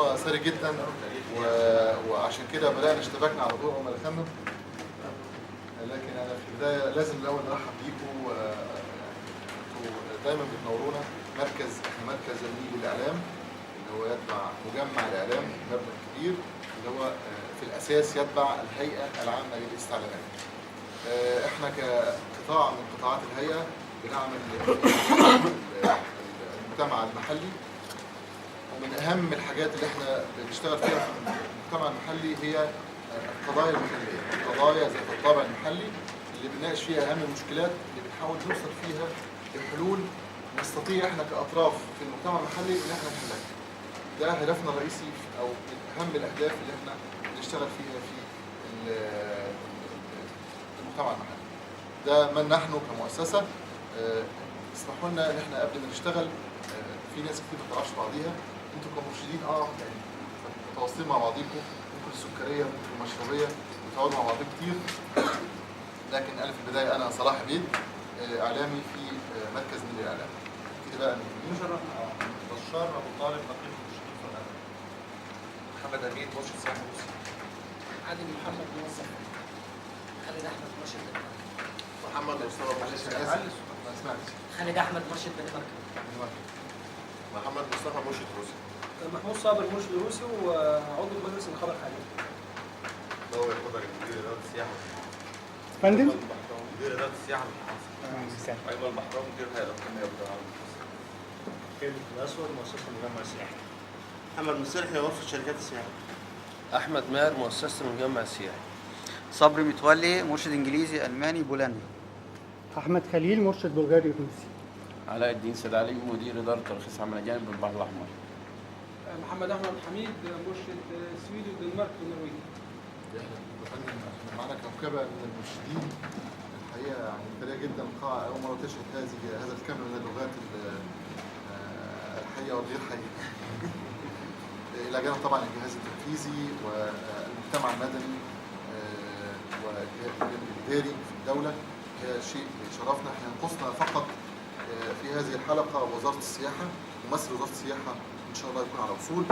موضوع سري جدا، وعشان كده بدأنا اشتبكنا على طول أول ما دخلنا. لكن أنا في البداية لازم الأول نرحب بيكم. انتوا دايما بتنورونا. احنا مركز النيل للإعلام اللي هو يتبع مجمع الإعلام، المبنى الكبير اللي هو في الأساس يتبع الهيئة العامة للاستعلامات. احنا كقطاع من قطاعات الهيئة بنعمل المجتمع المحلي، ومن أهم الحاجات اللي احنا بنشتغل فيها في المجتمع المحلي هي القضايا المحلية، القضايا ذات الطابع المحلي اللي بنناقش فيها أهم المشكلات اللي بنحاول نوصل فيها لحلول نستطيع احنا كأطراف في المجتمع المحلي ان احنا نحلها. ده هدفنا الرئيسي او من أهم الأهداف اللي احنا بنشتغل فيها في المجتمع المحلي. ده من نحن كمؤسسة. اسمحوا لنا ان احنا قبل ما نشتغل، في ناس كتير ما تعرفش بعضيها. انتوا كمرشدين يعني متواصلين مع بعضيكم، ممكن السكريه ممكن المشربيه بتقعدوا مع بعضكم كتير. لكن انا في البدايه انا صلاح عبيد، اعلامي في مركز نيل الاعلام. كده بقى مشرف بشار ابو طالب نقيب المرشدين في الاعلام. محمد امين مرشد سياحه روسي. عادل محمد موظف. خالد احمد مرشد دنمارك. محمد مصطفى مرشد ما سمعتش. خالد احمد مرشد دنمارك. محمد مصطفى مرشد روسي. محمود صابر مرشد روسي وعضو مجلس النقابه الحالي. هو يعتبر مدير اداره السياحه. فندم؟ مدير اداره السياحه بالمحافظه. ايمن البحراوي مدير الهيئه الحكوميه بالعالم. كلمة الأسود مؤسسة المجمع السياحي. محمد مسرحي غرفة شركات السياحة. أحمد ماهر مؤسسة المجمع السياحي. صبري متولي مرشد إنجليزي ألماني بولندي. أحمد خليل مرشد بلغاري روسي. علاء الدين سيد علي مدير إدارة ترخيص عمل أجانب بالبحر الأحمر. محمد احمد حميد مرشد سويدي ودنمارك والنرويج. احنا معانا كوكبه من المرشدين. الحقيقه يعني ثريه جدا، القاعه اول مره تشهد هذا الكم من اللغات الحيه والغير حيه. الى جانب طبعا الجهاز التنفيذي والمجتمع المدني والجهاز الاداري في الدوله. هي شيء شرفنا. احنا ينقصنا فقط في هذه الحلقه وزاره السياحه، ممثل وزاره السياحه ان شاء الله يكون على وصول.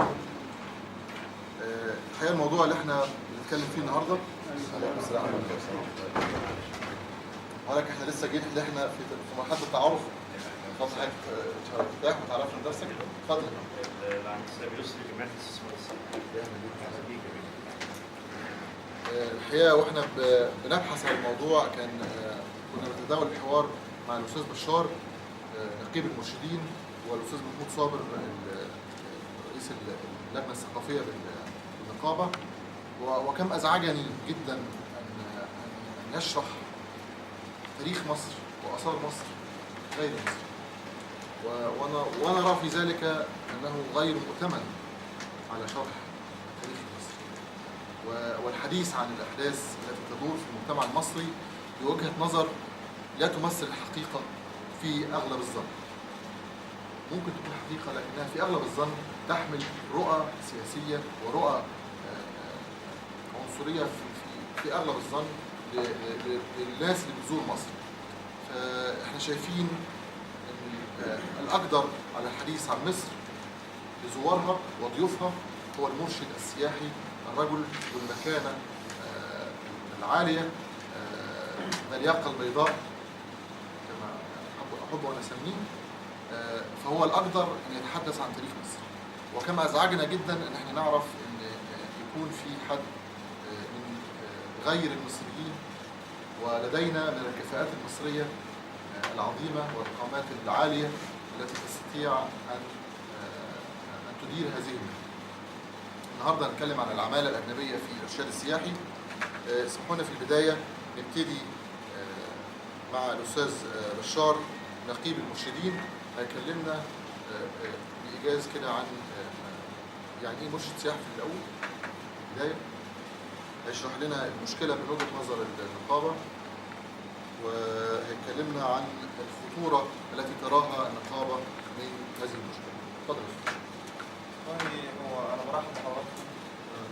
الحقيقه الموضوع اللي احنا بنتكلم فيه النهارده، ولكن احنا لسه جايين، احنا في مرحله التعارف. اتفضل حضرتك ترتاح وتعرفنا نفسك. اتفضل. الحقيقه واحنا بنبحث عن الموضوع كنا بنتداول الحوار مع الاستاذ بشار نقيب المرشدين، والاستاذ محمود صابر رئيس اللجنه الثقافيه بالنقابه. وكم ازعجني جدا ان يشرح تاريخ مصر واثار مصر غير مصر، وانا ارى في ذلك انه غير مؤتمن على شرح تاريخ مصر والحديث عن الاحداث التي تدور في المجتمع المصري بوجهه نظر لا تمثل الحقيقه في اغلب الظن. ممكن تكون حقيقه لكنها في اغلب الظن تحمل رؤى سياسيه ورؤى عنصريه في اغلب الظن للناس اللي بتزور مصر. فاحنا شايفين ان الاقدر على الحديث عن مصر لزوارها وضيوفها هو المرشد السياحي، الرجل والمكانه العاليه، الياقه البيضاء كما احب ان اسميه. فهو الاقدر ان يتحدث عن تاريخ مصر. وكما ازعجنا جدا ان احنا نعرف ان يكون في حد من غير المصريين ولدينا من الكفاءات المصريه العظيمه والقامات العاليه التي تستطيع ان تدير هذه المهنه. النهارده هنتكلم عن العماله الاجنبيه في الارشاد السياحي. اسمحوا لنا في البدايه نبتدي مع الاستاذ بشار نقيب المرشدين. هيكلمنا بإيجاز كده عن يعني ايه مرشد سياحي في الاول بدايه. هيشرح لنا المشكله من وجهه نظر النقابه، وهيكلمنا عن الخطوره التي تراها النقابه من هذه المشكله. اتفضل يا استاذ. والله هو انا برحب بحضراتكم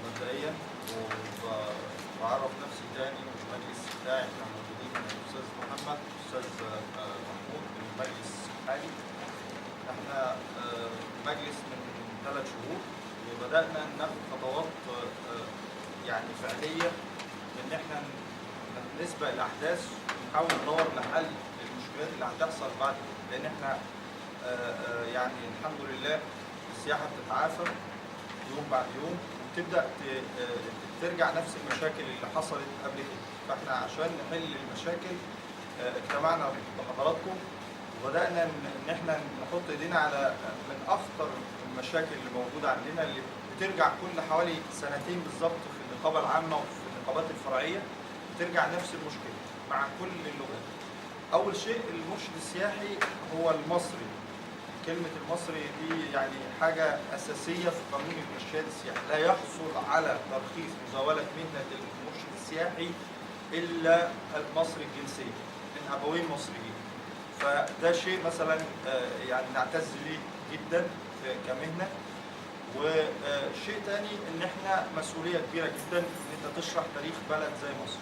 مبدئيا، وبعرف نفسي تاني والمجلس بتاعي احنا موجودين الاستاذ محمد والاستاذ محمود من المجلس الحالي. احنا مجلس من 3 شهور، بدأنا ناخد خطوات يعني فعلية إن إحنا نسبق الأحداث ونحاول ندور لحل للمشكلات اللي هتحصل بعد كده، لأن إحنا يعني الحمد لله السياحة بتتعافى يوم بعد يوم وبتبدأ ترجع نفس المشاكل اللي حصلت قبل كده. فإحنا عشان نحل المشاكل اجتمعنا بحضراتكم وبدأنا إن إحنا نحط إيدينا على من أخطر المشاكل اللي موجودة عندنا، اللي بترجع كل حوالي سنتين بالظبط في النقابة العامة وفي النقابات الفرعية، بترجع نفس المشكلة مع كل اللغات. أول شيء المرشد السياحي هو المصري. كلمة المصري دي يعني حاجة أساسية في قانون الإرشاد السياحي، لا يحصل على ترخيص مزاولة مهنة المرشد السياحي إلا المصري الجنسية من أبوين مصريين. فده شيء مثلا يعني نعتز به جدا كمهنة. وشيء تاني ان احنا مسؤولية كبيرة جدا ان انت تشرح تاريخ بلد زي مصر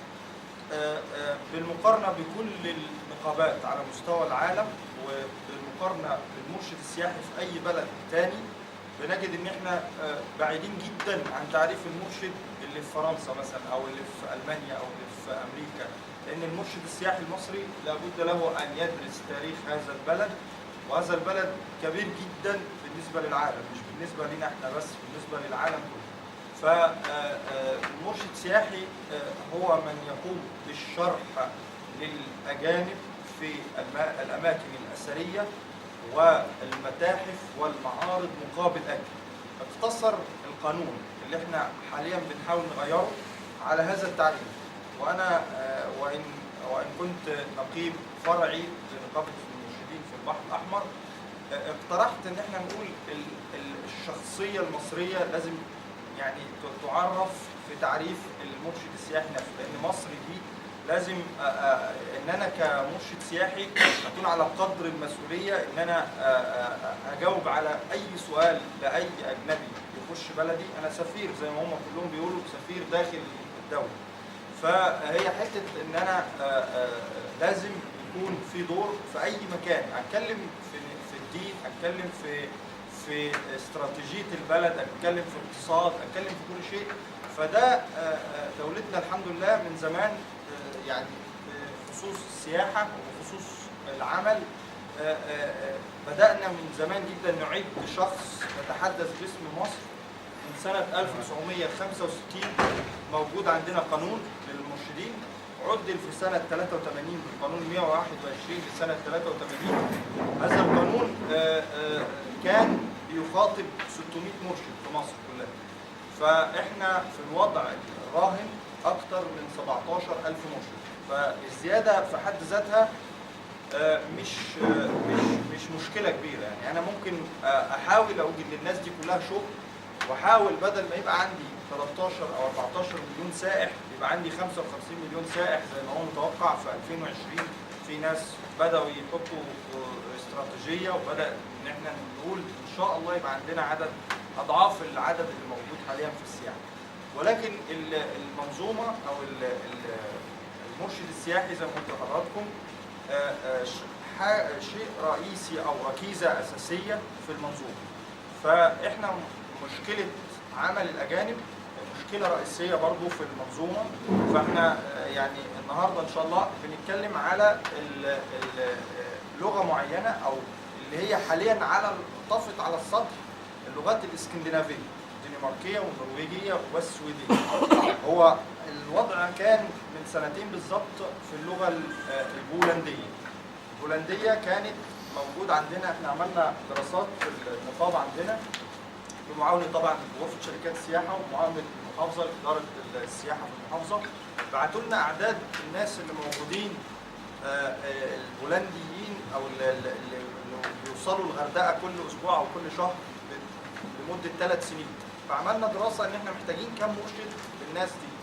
بالمقارنة بكل النقابات على مستوى العالم وبالمقارنة بالمرشد السياحي في اي بلد تاني. بنجد ان احنا بعيدين جدا عن تعريف المرشد اللي في فرنسا مثلا او اللي في المانيا او اللي في امريكا، لأن المرشد السياحي المصري لابد له أن يدرس تاريخ هذا البلد، وهذا البلد كبير جدا بالنسبة للعالم، مش بالنسبة لنا احنا بس، بالنسبة للعالم كله. فالمرشد السياحي هو من يقوم بالشرح للأجانب في الأماكن الأثرية والمتاحف والمعارض مقابل أجر. اقتصر القانون اللي احنا حاليا بنحاول نغيره على هذا التعريف. وأنا وإن كنت نقيب فرعي لنقابة المرشدين في البحر الأحمر، اقترحت إن احنا نقول الشخصية المصرية لازم يعني تعرف في تعريف المرشد السياحي نفسه، لأن مصر دي لازم إن أنا كمرشد سياحي أكون على قدر المسؤولية إن أنا أجاوب على أي سؤال لأي أجنبي يخش بلدي. أنا سفير زي ما هم كلهم بيقولوا، سفير داخل الدولة. فهي حته ان انا لازم يكون في دور في اي مكان، اتكلم في الدين، اتكلم في استراتيجيه البلد، اتكلم في الاقتصاد، اتكلم في كل شيء. فده دولتنا الحمد لله من زمان يعني بخصوص السياحه وبخصوص العمل بدانا من زمان جدا نعد شخص يتحدث باسم مصر. من سنة 1965 موجود عندنا قانون للمرشدين، عدل في سنة 83 بالقانون 121 لسنة 83. هذا القانون كان بيخاطب 600 مرشد في مصر كلها. فإحنا في الوضع الراهن أكثر من 17,000 مرشد. فالزيادة في حد ذاتها مش مشكلة كبيرة. يعني أنا ممكن أحاول أوجد للناس دي كلها شغل، واحاول بدل ما يبقى عندي 13 او 14 مليون سائح يبقى عندي 55 مليون سائح زي ما هو متوقع في 2020. في ناس بدأوا يحطوا استراتيجية وبدأ ان احنا نقول ان شاء الله يبقى عندنا عدد اضعاف العدد اللي موجود حاليا في السياحة. ولكن المنظومة او المرشد السياحي زي ما قلت لحضراتكم شيء رئيسي او ركيزة اساسية في المنظومة. فاحنا مشكلة عمل الأجانب مشكلة رئيسية برضو في المنظومة. فاحنا يعني النهاردة إن شاء الله بنتكلم على لغة معينة أو اللي هي حاليا طفت على السطح، اللغات الإسكندنافية، الدنماركية والنرويجية والسويدية. هو الوضع كان من سنتين بالظبط في اللغة البولندية. البولندية كانت موجود عندنا، احنا عملنا دراسات في النقابة عندنا بمعاونة طبعا غرفة شركات السياحة ومعاونة المحافظة إدارة السياحة في المحافظة. بعتوا لنا أعداد الناس اللي موجودين البولنديين أو اللي بيوصلوا الغردقة كل أسبوع أو كل شهر لمدة 3 سنين. فعملنا دراسة إن إحنا محتاجين كم مرشد للناس دي.